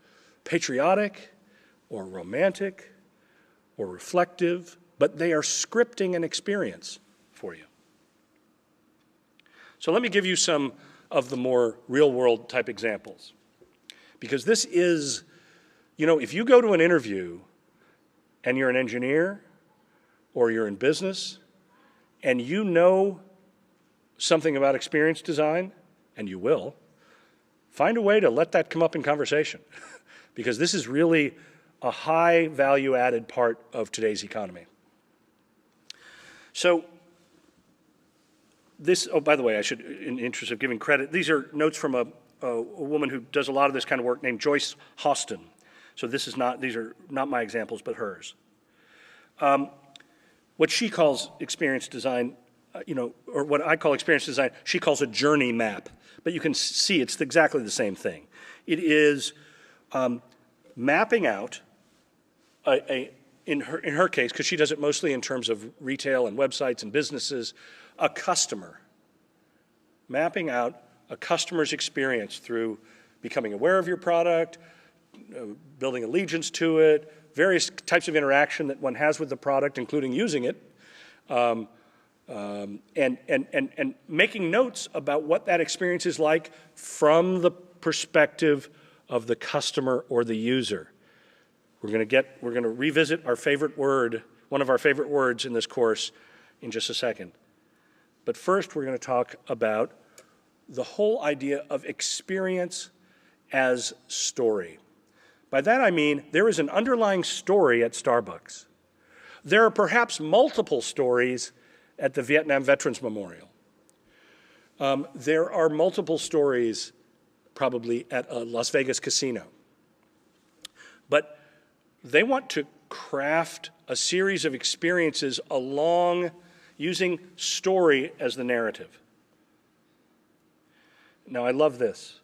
patriotic or romantic or reflective, but they are scripting an experience for you. So let me give you some of the more real-world type examples. Because this is, you know, if you go to an interview and you're an engineer or you're in business and you know something about experience design, and you will, find a way to let that come up in conversation. Because this is really a high value-added part of today's economy. So this, oh, by the way, I should, in the interest of giving credit, these are notes from a woman who does a lot of this kind of work named Joyce Hostin. So these are not my examples, but hers. What she calls experience design or what I call experience design, she calls a journey map. But you can see it's exactly the same thing. It is mapping out, in her case, because she does it mostly in terms of retail and websites and businesses, a customer. Mapping out a customer's experience through becoming aware of your product, building allegiance to it, various types of interaction that one has with the product, including using it, and making notes about what that experience is like from the perspective of the customer or the user. We're going to revisit our favorite word, one of our favorite words in this course, in just a second. But first, we're going to talk about the whole idea of experience as story. By that I mean there is an underlying story at Starbucks. There are perhaps multiple stories at the Vietnam Veterans Memorial. There are multiple stories probably at a Las Vegas casino. But they want to craft a series of experiences along using story as the narrative. Now, I love this.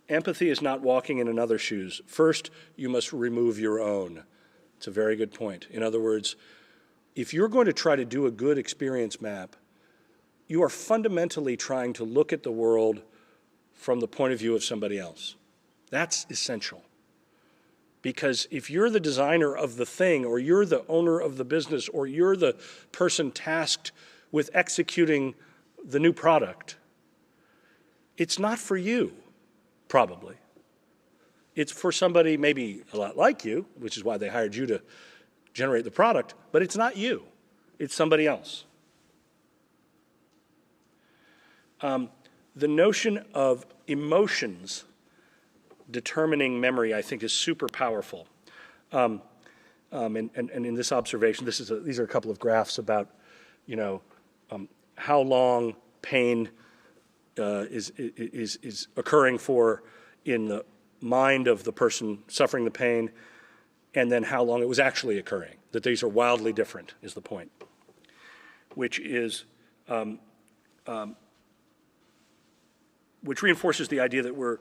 Empathy is not walking in another's shoes. First, you must remove your own. It's a very good point. In other words, if you're going to try to do a good experience map, you are fundamentally trying to look at the world from the point of view of somebody else. That's essential. Because if you're the designer of the thing, or you're the owner of the business, or you're the person tasked with executing the new product, it's not for you, probably. It's for somebody maybe a lot like you, which is why they hired you to generate the product, but it's not you. It's somebody else. The notion of emotions determining memory, I think, is super powerful. And in this observation, these are a couple of graphs about, how long pain is occurring for in the mind of the person suffering the pain, and then how long it was actually occurring. That these are wildly different is the point, which reinforces the idea that we're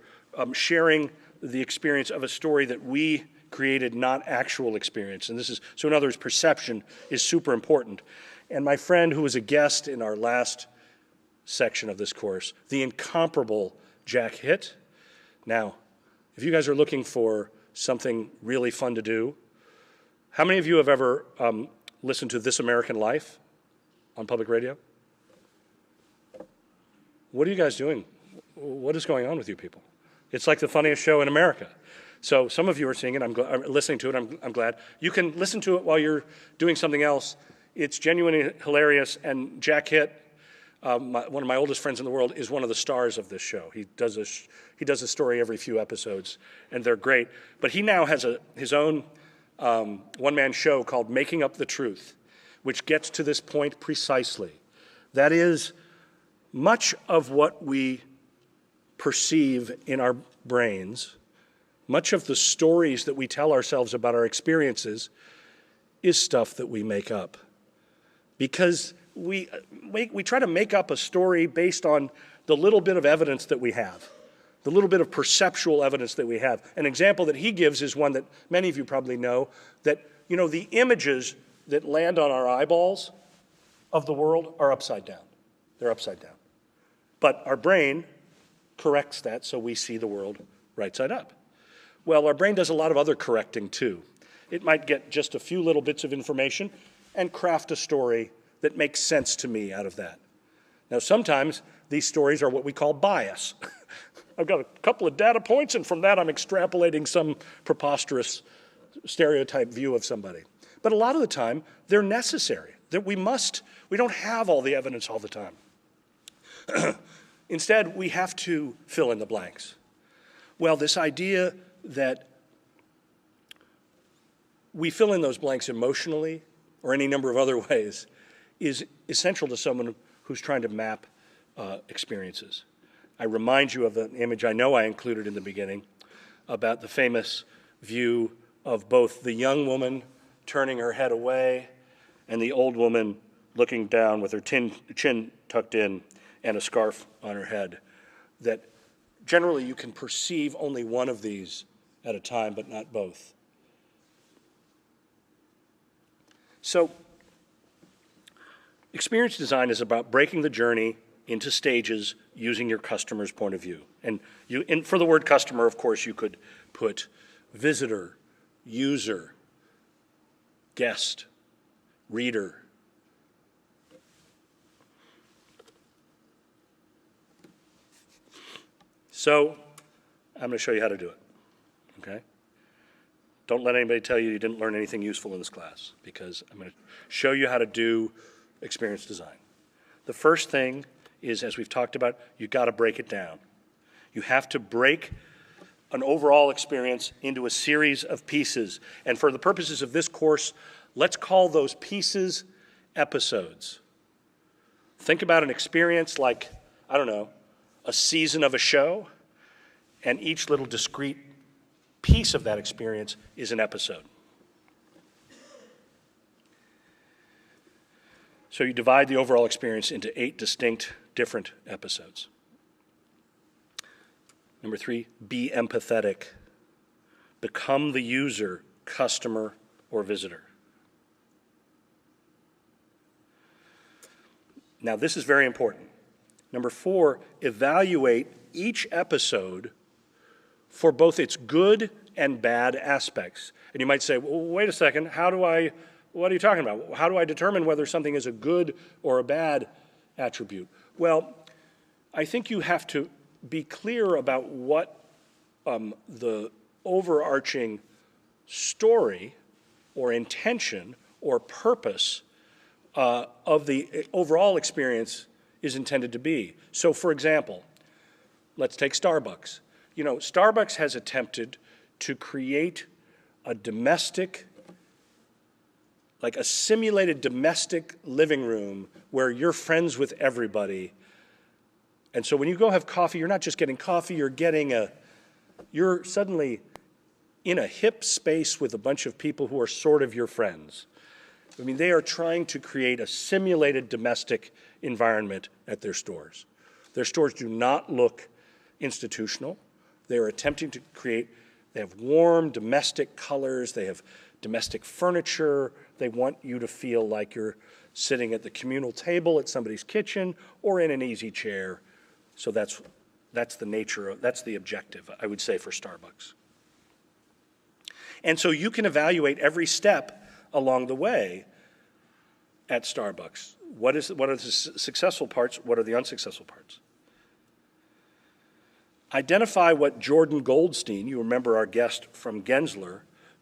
sharing the experience of a story that we created, not actual experience. And so in other words, perception is super important. And my friend who was a guest in our last section of this course, the incomparable Jack Hitt. Now, if you guys are looking for something really fun to do, how many of you have ever listened to This American Life on public radio? What are you guys doing? What is going on with you people? It's like the funniest show in America. So some of you are seeing it, I'm listening to it, I'm glad. You can listen to it while you're doing something else. It's genuinely hilarious, and Jack Hitt, one of my oldest friends in the world, is one of the stars of this show. He does a story every few episodes, and they're great. But he now has his own one-man show called Making Up the Truth, which gets to this point precisely. That is, much of what we perceive in our brains, much of the stories that we tell ourselves about our experiences, is stuff that we make up. Because we try to make up a story based on the little bit of evidence that we have, the little bit of perceptual evidence that we have. An example that he gives is one that many of you probably know, that the images that land on our eyeballs of the world are upside down. They're upside down. But our brain corrects that so we see the world right side up. Well, our brain does a lot of other correcting too. It might get just a few little bits of information and craft a story that makes sense to me out of that. Now, sometimes these stories are what we call bias. I've got a couple of data points, and from that I'm extrapolating some preposterous stereotype view of somebody. But a lot of the time, they're necessary, that we don't have all the evidence all the time. Instead, we have to fill in the blanks. Well, this idea that we fill in those blanks emotionally or any number of other ways is essential to someone who's trying to map experiences. I remind you of an image I know I included in the beginning about the famous view of both the young woman turning her head away, and the old woman looking down with her chin tucked in and a scarf on her head. That generally you can perceive only one of these at a time, but not both. So, experience design is about breaking the journey into stages using your customer's point of view. And for the word customer, of course, you could put visitor, user, guest, reader. So, I'm going to show you how to do it, okay? Don't let anybody tell you didn't learn anything useful in this class, because I'm going to show you how to do experience design. The first thing is, as we've talked about, you've got to break it down. You have to break an overall experience into a series of pieces. And for the purposes of this course, let's call those pieces episodes. Think about an experience like, I don't know, a season of a show, and each little discrete piece of that experience is an episode. So you divide the overall experience into 8 distinct, different episodes. Number 3, be empathetic. Become the user, customer, or visitor. Now, this is very important. Number 4, evaluate each episode for both its good and bad aspects. And you might say, well, wait a second, what are you talking about? How do I determine whether something is a good or a bad attribute? Well, I think you have to be clear about what the overarching story or intention or purpose of the overall experience is intended to be. So, for example, let's take Starbucks. You know, Starbucks has attempted to create a domestic, like a simulated domestic living room where you're friends with everybody. And so when you go have coffee, you're not just getting coffee, you're suddenly in a hip space with a bunch of people who are sort of your friends. I mean, they are trying to create a simulated domestic environment at their stores. Their stores do not look institutional. They are attempting to they have warm domestic colors, they have domestic furniture. They want you to feel like you're sitting at the communal table at somebody's kitchen or in an easy chair. So that's the objective, I would say, for Starbucks. And so you can evaluate every step along the way at Starbucks. What are the successful parts? What are the unsuccessful parts? Identify what Jordan Goldstein, you remember our guest from Gensler,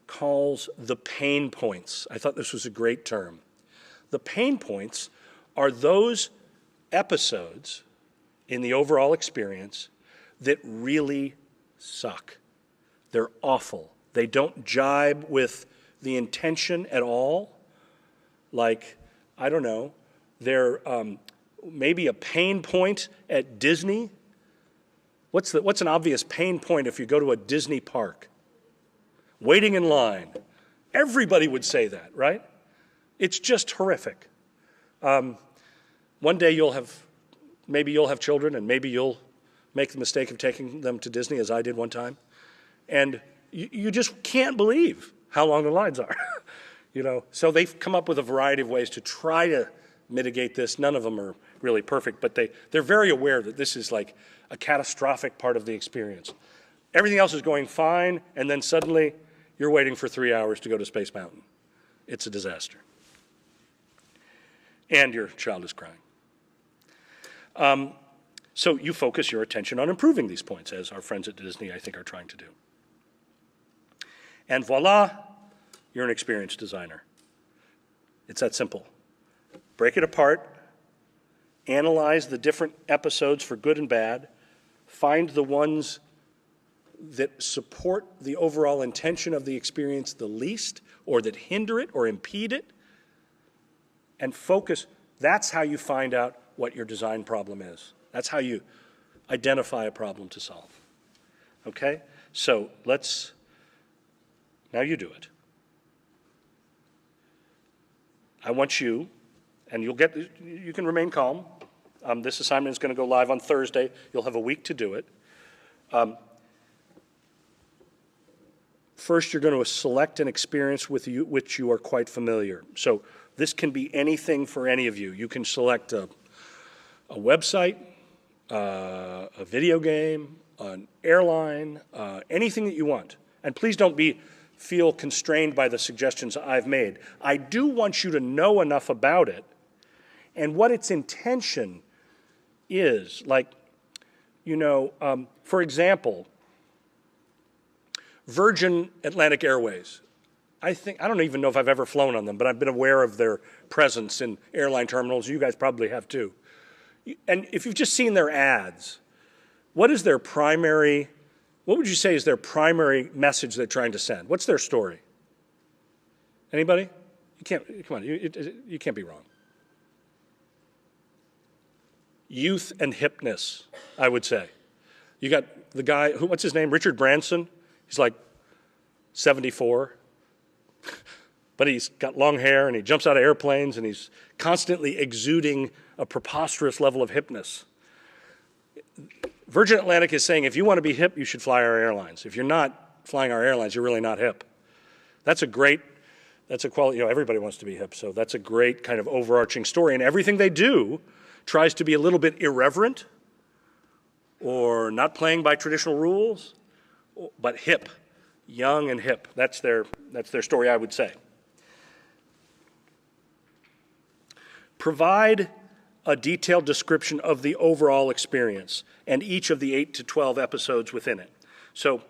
calls the pain points. I thought this was a great term. The pain points are those episodes in the overall experience that really suck. They're awful. They don't jibe with the intention at all. Like, I don't know, they're maybe a pain point at Disney. What's an obvious pain point if you go to a Disney park? Waiting in line. Everybody would say that, right? It's just horrific. One day maybe you'll have children, and maybe you'll make the mistake of taking them to Disney, as I did one time. And you just can't believe how long the lines are. You know, so they've come up with a variety of ways to try to mitigate this. None of them are really perfect, but they're very aware that this is like a catastrophic part of the experience. Everything else is going fine, and then suddenly you're waiting for 3 hours to go to Space Mountain. It's a disaster. And your child is crying. So you focus your attention on improving these points, as our friends at Disney, I think, are trying to do. And voila, you're an experience designer. It's that simple. Break it apart, analyze the different episodes for good and bad, find the ones that support the overall intention of the experience the least, or that hinder it or impede it, and focus. That's how you find out what your design problem is. That's how you identify a problem to solve. Okay? So now you do it. I want you, and you can remain calm. This assignment is going to go live on Thursday. You'll have a week to do it. First, you're going to select an experience with which you are quite familiar. So this can be anything for any of you. You can select a website, a video game, an airline, anything that you want. And please don't feel constrained by the suggestions I've made. I do want you to know enough about it and what its intention is. Like, for example, Virgin Atlantic Airways. I don't even know if I've ever flown on them, but I've been aware of their presence in airline terminals. You guys probably have too. And if you've just seen their ads, what would you say is their primary message they're trying to send? What's their story? Anybody? Come on, you can't be wrong. Youth and hipness, I would say. You got the guy, what's his name? Richard Branson. He's like 74, but he's got long hair and he jumps out of airplanes and he's constantly exuding a preposterous level of hipness. Virgin Atlantic is saying if you want to be hip, you should fly our airlines. If you're not flying our airlines, you're really not hip. That's a quality, everybody wants to be hip, so that's a great kind of overarching story. And everything they do tries to be a little bit irreverent or not playing by traditional rules, but hip, young and hip. That's their story, I would say. Provide a detailed description of the overall experience and each of the 8 to 12 episodes within it. So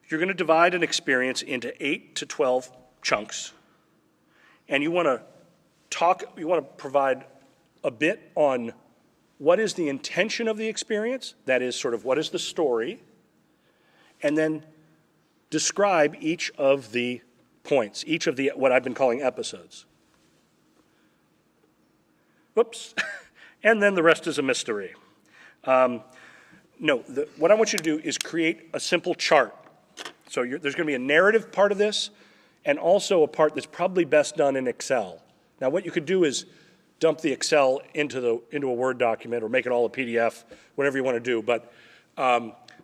you're going to divide an experience into 8 to 12 chunks, and you want to provide a bit on what is the intention of the experience, that is sort of what is the story, and then describe each of the points, each of what I've been calling episodes. Whoops. And then the rest is a mystery. What I want you to do is create a simple chart. So there's going to be a narrative part of this and also a part that's probably best done in Excel. Now what you could do is dump the Excel into a Word document or make it all a PDF, whatever you want to do. But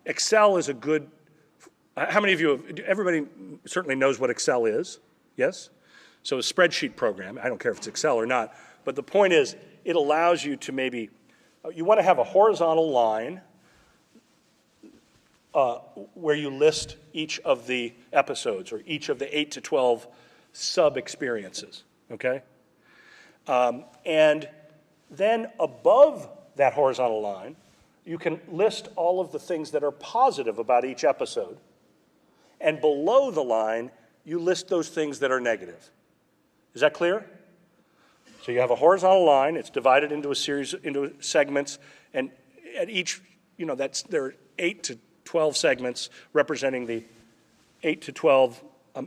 Excel is a good. How many of you everybody certainly knows what Excel is, yes? So a spreadsheet program, I don't care if it's Excel or not, but the point is it allows you to you want to have a horizontal line where you list each of the episodes or each of the 8 to 12 sub-experiences, okay? And then above that horizontal line, you can list all of the things that are positive about each episode. And below the line, you list those things that are negative. Is that clear? So you have a horizontal line. It's divided into into segments, and at each, there are 8 to 12 segments representing the 8 to 12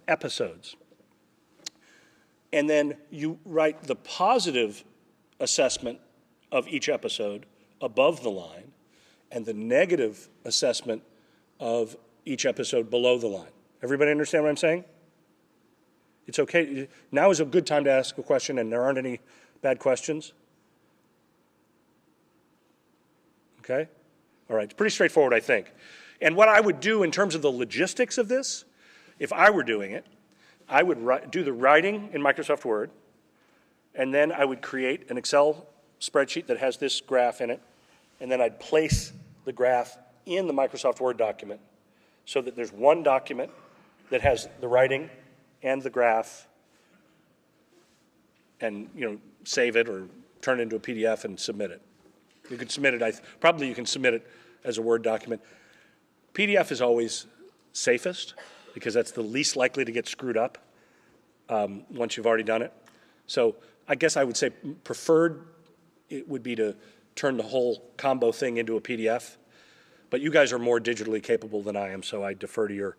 episodes. And then you write the positive assessment of each episode above the line, and the negative assessment of each episode below the line. Everybody understand what I'm saying? It's okay. Now is a good time to ask a question, and there aren't any bad questions. Okay? All right. It's pretty straightforward, I think. And what I would do in terms of the logistics of this, if I were doing it, I would do the writing in Microsoft Word, and then I would create an Excel spreadsheet that has this graph in it, and then I'd place the graph in the Microsoft Word document so that there's one document that has the writing and the graph, and save it or turn it into a PDF and submit it. You can submit it. Probably you can submit it as a Word document. PDF is always safest because that's the least likely to get screwed up once you've already done it. So I guess I would say preferred it would be to turn the whole combo thing into a PDF. But you guys are more digitally capable than I am, so I defer to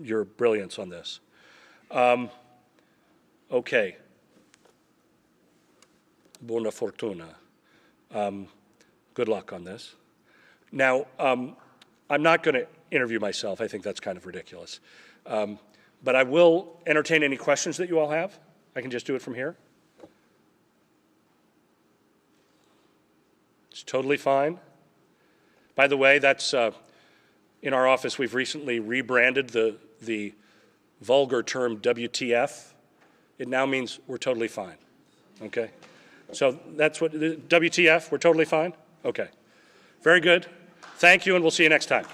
your brilliance on this. Okay. Buona fortuna. Good luck on this. Now, I'm not going to interview myself. I think that's kind of ridiculous. But I will entertain any questions that you all have. I can just do it from here. It's totally fine. By the way, that's in our office, we've recently rebranded the vulgar term WTF. It now means we're totally fine, okay? So that's what, WTF, we're totally fine? Okay. Very good. Thank you, and we'll see you next time.